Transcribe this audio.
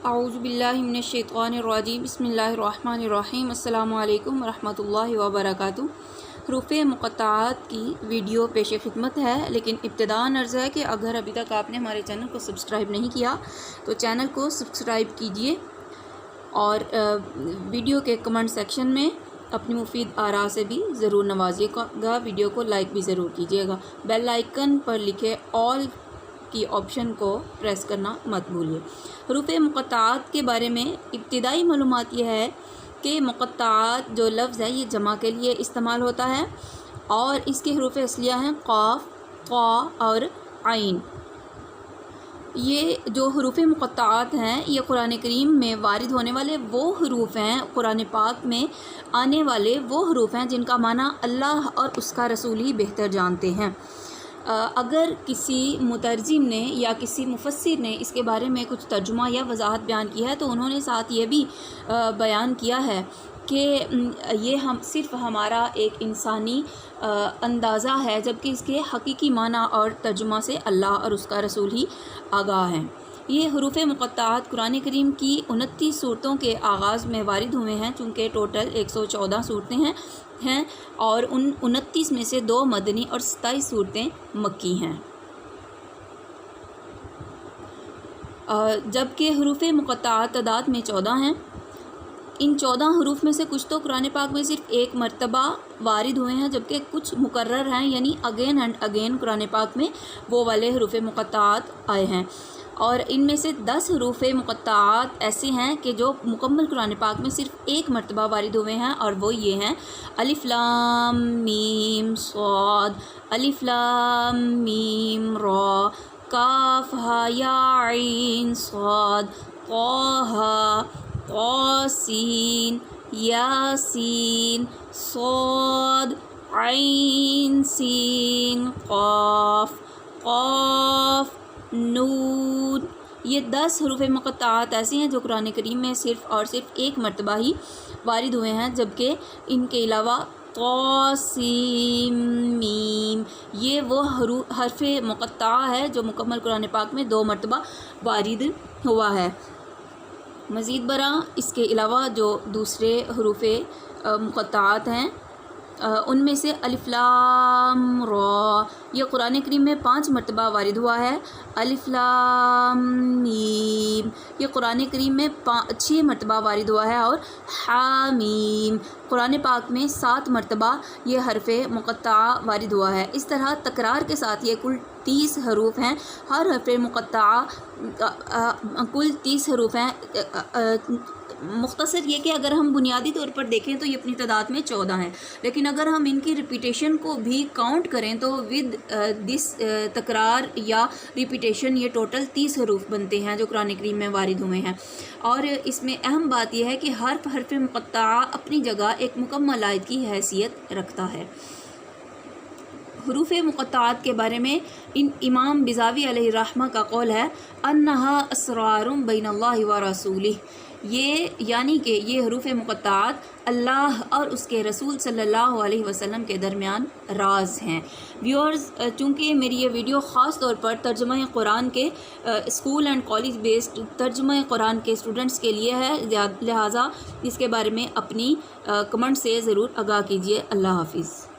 اعوذ باللہ من الشیطان الرجیم بسم اللہ الرحمن الرحیم السلام علیکم ورحمۃ اللہ وبرکاتہ۔ حروف مقطعات کی ویڈیو پیش خدمت ہے، لیکن ابتداً عرض ہے کہ اگر ابھی تک آپ نے ہمارے چینل کو سبسکرائب نہیں کیا تو چینل کو سبسکرائب کیجئے اور ویڈیو کے کمنٹ سیکشن میں اپنی مفید آراء سے بھی ضرور نوازیے گا، ویڈیو کو لائک بھی ضرور کیجیے گا، بیل آئیکن پر لکھے آل کی آپشن کو پریس کرنا مت بھولیے۔ حروف مقطعات کے بارے میں ابتدائی معلومات یہ ہے کہ مقطعات جو لفظ ہے یہ جمع کے لیے استعمال ہوتا ہے اور اس کے حروف اصلیہ ہیں قاف، قا اور عین۔ یہ جو حروف مقطعات ہیں یہ قرآن کریم میں وارد ہونے والے وہ حروف ہیں، قرآن پاک میں آنے والے وہ حروف ہیں جن کا معنی اللہ اور اس کا رسول ہی بہتر جانتے ہیں۔ اگر کسی مترجم نے یا کسی مفسر نے اس کے بارے میں کچھ ترجمہ یا وضاحت بیان کی ہے تو انہوں نے ساتھ یہ بھی بیان کیا ہے کہ یہ صرف ہمارا ایک انسانی اندازہ ہے، جبکہ اس کے حقیقی معنی اور ترجمہ سے اللہ اور اس کا رسول ہی آگاہ ہیں۔ یہ حروف مقطعات قرآن کریم کی 29 صورتوں کے آغاز میں وارد ہوئے ہیں، چونکہ ٹوٹل 114 صورتیں ہیں اور ان 29 میں سے 2 مدنی اور 27 صورتیں مکی ہیں، جبکہ حروف مقطعات تعداد میں 14 ہیں۔ ان 14 حروف میں سے کچھ تو قرآن پاک میں صرف ایک مرتبہ وارد ہوئے ہیں، جبکہ کچھ مکرر ہیں، یعنی اگین اینڈ اگین قرآن پاک میں وہ والے حروف مقطعات آئے ہیں، اور ان میں سے 10 حروف مقطعات ایسے ہیں کہ جو مکمل قرآن پاک میں صرف ایک مرتبہ وارد ہوئے ہیں، اور وہ یہ ہیں: الف لام میم صاد، الف لام میم را، کاف ہا یا عین صاد، طٰ طاسین یاسین صاد عین سین قاف قاف نون۔ یہ 10 حروف مقطعات ایسے ہیں جو قرآن کریم میں صرف اور صرف ایک مرتبہ ہی وارد ہوئے ہیں، جبکہ ان کے علاوہ طا سین میم یہ وہ حرف مقطعہ ہے جو مکمل قرآن پاک میں 2 مرتبہ وارد ہوا ہے۔ مزید برآں اس کے علاوہ جو دوسرے حروف مقطعات ہیں ان میں سے الف لام را یہ قرآن کریم میں 5 مرتبہ وارد ہوا ہے، الف لام میم یہ قرآن کریم میں 6 مرتبہ وارد ہوا ہے، اور حامیم قرآن پاک میں 7 مرتبہ یہ حرف مقطعہ وارد ہوا ہے۔ اس طرح تکرار کے ساتھ یہ کل 30 حروف ہیں، ہر حرف مقطعہ کل 30 حروف ہیں۔ مختصر یہ کہ اگر ہم بنیادی طور پر دیکھیں تو یہ اپنی تعداد میں 14 ہیں، لیکن اگر ہم ان کی ریپیٹیشن کو بھی کاؤنٹ کریں تو ود دس تکرار یا ریپیٹیشن یہ ٹوٹل 30 حروف بنتے ہیں جو قرآن کریم میں وارد ہوئے ہیں، اور اس میں اہم بات یہ ہے کہ حرف مقطعہ اپنی جگہ ایک مکمل آیت کی حیثیت رکھتا ہے۔ حروف مقطعات کے بارے میں امام بیضاوی علیہ الرحمہ کا قول ہے: انہا اسرار بین اللہ و رسولہ، یہ یعنی کہ یہ حروف مقطعات اللہ اور اس کے رسول صلی اللہ علیہ وسلم کے درمیان راز ہیں۔ ویورز، چونکہ میری یہ ویڈیو خاص طور پر ترجمہ قرآن کے اسکول اینڈ کالج بیسڈ ترجمہ قرآن کے اسٹوڈنٹس کے لیے ہے، لہٰذا اس کے بارے میں اپنی کمنٹ سے ضرور آگاہ کیجیے۔ اللہ حافظ۔